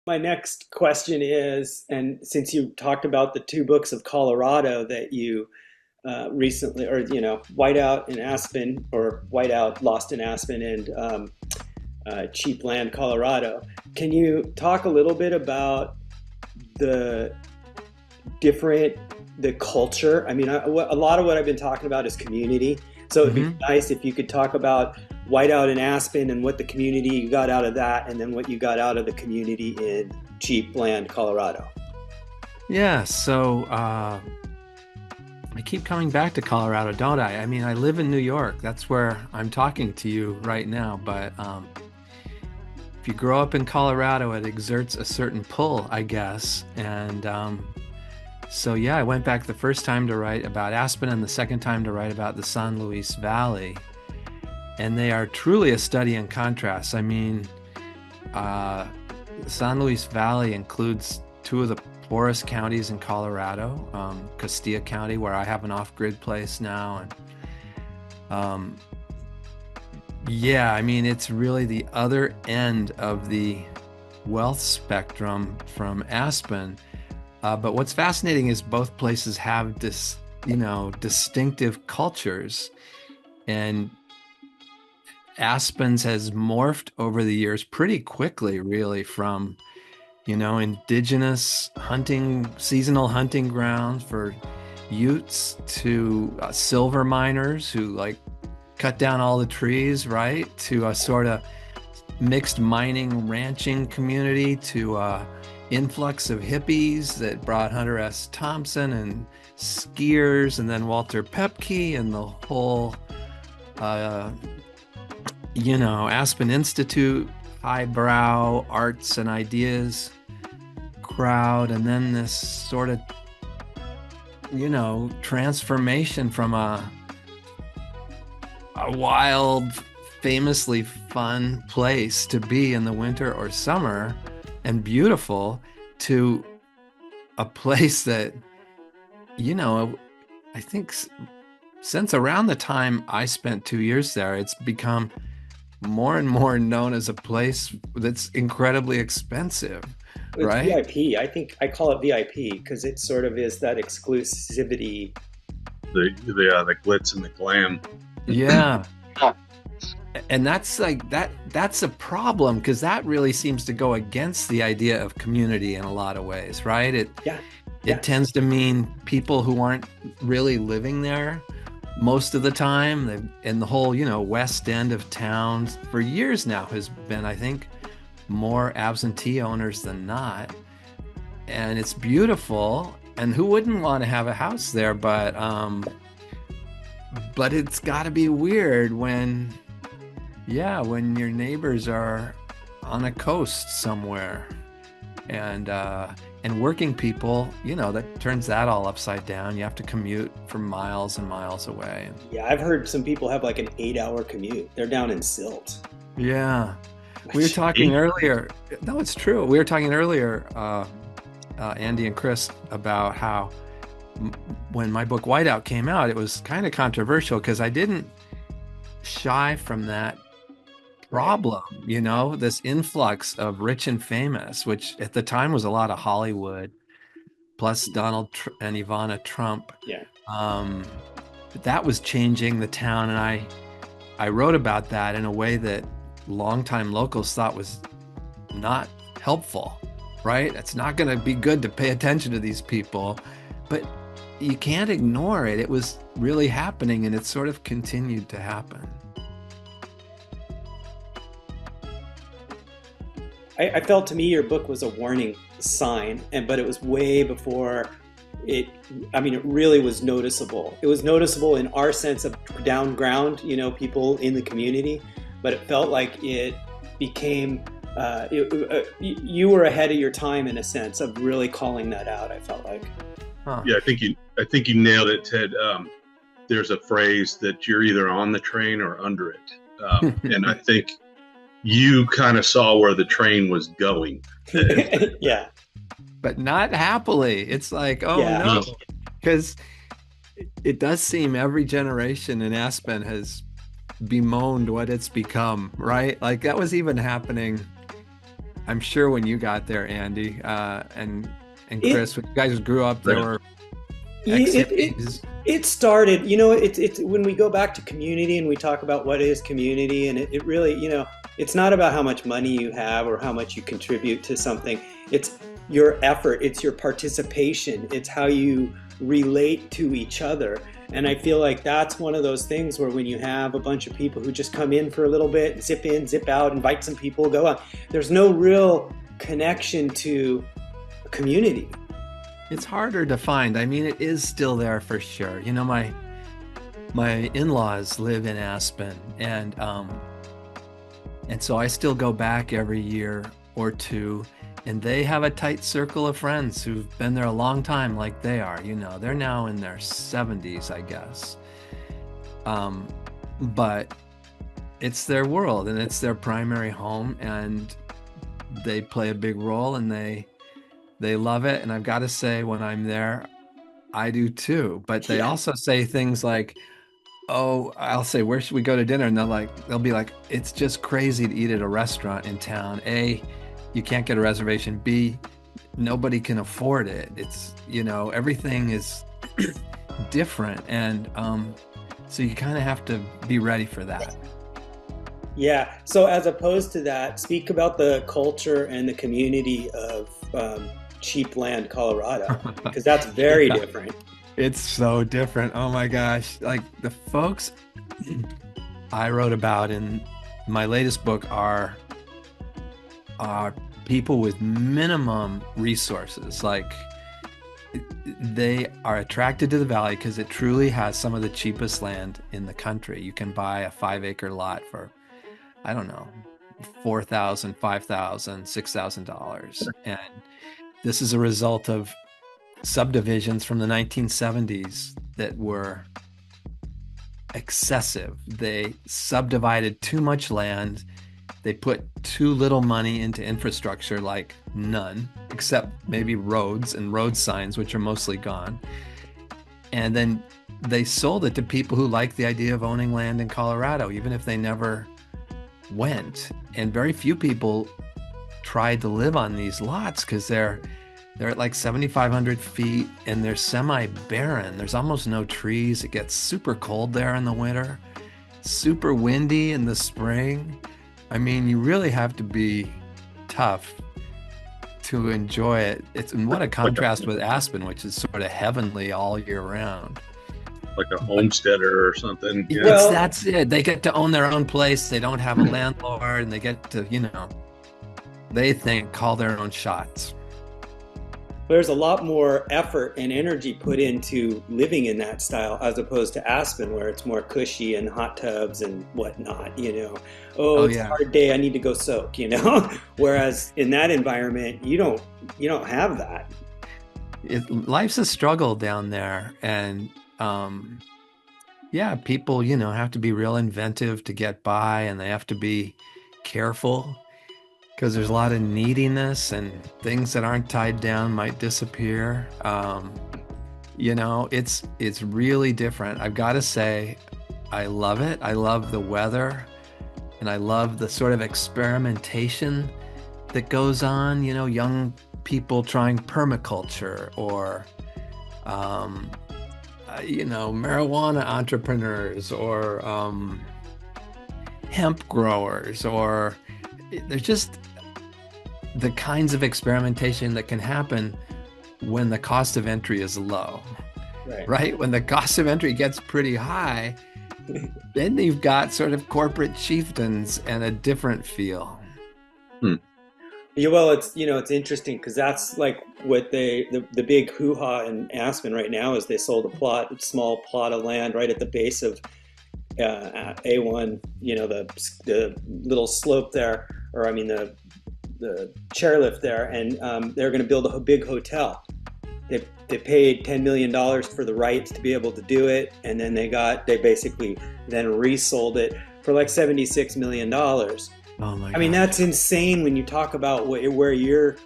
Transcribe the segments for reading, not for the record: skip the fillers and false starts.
my next question is, and since you talked about the two books of Colorado that you recently, or Whiteout in Aspen, or Whiteout Lost in Aspen, and Cheap Land, Colorado. Can you talk a little bit about the different, the culture? I mean, a lot of what I've been talking about is community. So it'd be Hmm. nice if you could talk about Whiteout in Aspen and what the community you got out of that, and then what you got out of the community in Cheap Land, Colorado. Yeah, so I keep coming back to Colorado, don't I? I mean, I live in New York. That's where I'm talking to you right now. But if you grow up in Colorado, it exerts a certain pull, I guess. And so, yeah, I went back the first time to write about Aspen and the second time to write about the San Luis Valley. And they are truly a study in contrast. I mean, uh, the San Luis Valley includes two of the poorest counties in Colorado, Castilla County, where I have an off-grid place now. And yeah, I mean, it's really the other end of the wealth spectrum from Aspen. But what's fascinating is both places have this, distinctive cultures. And Aspen's has morphed over the years pretty quickly, really, from indigenous hunting, seasonal hunting grounds for Utes to silver miners who like cut down all the trees, right? To a sort of mixed mining ranching community to influx of hippies that brought Hunter S. Thompson and skiers and then Walter Pepke and the whole, uh, Aspen Institute, highbrow arts and ideas crowd, and then this sort of, transformation from a wild, famously fun place to be in the winter or summer and beautiful to a place that, I think since around the time I spent 2 years there, it's become more and more known as a place that's incredibly expensive, It's right? VIP. I think I call it VIP because it sort of is that exclusivity. The glitz and the glam. Yeah. And that's like that's a problem because that really seems to go against the idea of community in a lot of ways, right? It Yeah, it yeah. tends to mean people who aren't really living there most of the time. And the whole, west end of town for years now has been, I think, more absentee owners than not. And it's beautiful. And who wouldn't want to have a house there? But it's got to be weird when, yeah, when your neighbors are on a coast somewhere, and working people, that turns that all upside down. You have to commute for miles and miles away. Yeah, I've heard some people have like an 8 hour commute. They're down in Silt. Yeah. We were Which, talking earlier. No, it's true. We were talking earlier, Andy and Chris, about how when my book Whiteout came out, it was kind of controversial because I didn't shy from that problem, this influx of rich and famous, which at the time was a lot of Hollywood, plus and Ivana Trump. yeah, Um, that was changing the town, and I wrote about that in a way that longtime locals thought was not helpful, right? It's not going to be good to pay attention to these people, but you can't ignore it. It was really happening, and it sort of continued to happen. I felt to me your book was a warning sign, but it was way before it. I mean, it really was noticeable. It was noticeable in our sense of down ground, people in the community, but it felt like it became. You were ahead of your time in a sense of really calling that out. I felt like. Huh. Yeah, I think you nailed it, Ted. There's a phrase that you're either on the train or under it, and I think you kind of saw where the train was going. Yeah, But not happily. It's like, oh yeah, no, because it does seem every generation in Aspen has bemoaned what it's become, right? Like that was even happening I'm sure when you got there, Andy, and It Chris, when you guys grew up, there Right. were it it, ex-hippies. it started, it's when we go back to community and we talk about what is community, and it really, it's not about how much money you have or how much you contribute to something. It's your effort, it's your participation, it's how you relate to each other. And I feel like that's one of those things where when you have a bunch of people who just come in for a little bit, zip in, zip out, invite some people, go on, there's no real connection to a community. It's harder to find. I mean, it is still there for sure. My in-laws live in Aspen, and so I still go back every year or two, and they have a tight circle of friends who've been there a long time, like they are. They're now in their 70s, I guess. But it's their world and it's their primary home, and they play a big role, and they love it. And I've got to say, when I'm there, I do too. But they also say things like, oh, I'll say, where should we go to dinner? And they'll be like, it's just crazy to eat at a restaurant in town. A, you can't get a reservation. B, nobody can afford it. It's, everything is different. And so you kind of have to be ready for that. Yeah. So as opposed to that, speak about the culture and the community of cheap land, Colorado, because that's very different. It's so different. Oh my gosh. Like the folks I wrote about in my latest book are people with minimum resources. Like they are attracted to the valley because it truly has some of the cheapest land in the country. You can buy a 5-acre lot for, I don't know, $4,000, $5,000, $6,000. And this is a result of subdivisions from the 1970s that were excessive. They subdivided too much land. They put too little money into infrastructure, like none, except maybe roads and road signs, which are mostly gone. And then they sold it to people who like the idea of owning land in Colorado, even if they never went. And very few people tried to live on these lots because they're at like 7,500 feet and they're semi-barren. There's almost no trees. It gets super cold there in the winter, super windy in the spring. I mean, you really have to be tough to enjoy it. And what a contrast with Aspen, which is sort of heavenly all year round. Like a homesteader or something. Yeah. Well, That's it. They get to own their own place. They don't have a landlord, and they get to, they call their own shots. There's a lot more effort and energy put into living in that style as opposed to Aspen, where it's more cushy and hot tubs and whatnot, it's a hard day, I need to go soak, Whereas in that environment, you don't have that. Life's a struggle down there. And people, have to be real inventive to get by, and they have to be careful, because there's a lot of neediness and things that aren't tied down might disappear. It's really different. I've got to say, I love it. I love the weather, and I love the sort of experimentation that goes on, young people trying permaculture or, marijuana entrepreneurs or hemp growers, or there's just the kinds of experimentation that can happen when the cost of entry is low, right? When the cost of entry gets pretty high, then you've got sort of corporate chieftains and a different feel. Yeah, well, it's interesting because that's like what the big hoo-ha in Aspen right now is they sold a small plot of land right at the base of A1, the little slope there, or I mean the chairlift there, and they're going to build a big hotel. They paid $10 million for the rights to be able to do it, and then they basically then resold it for like $76 million. Oh my! I mean, that's insane when you talk about where you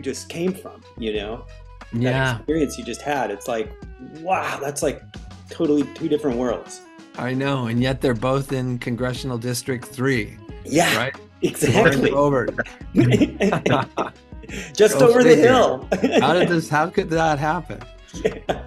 just came from. That experience you just had. It's like, wow, that's like totally two different worlds. I know, and yet they're both in Congressional District 3. Yeah, right? exactly. Over. Just Go over the figure. hill. How could that happen? Yeah.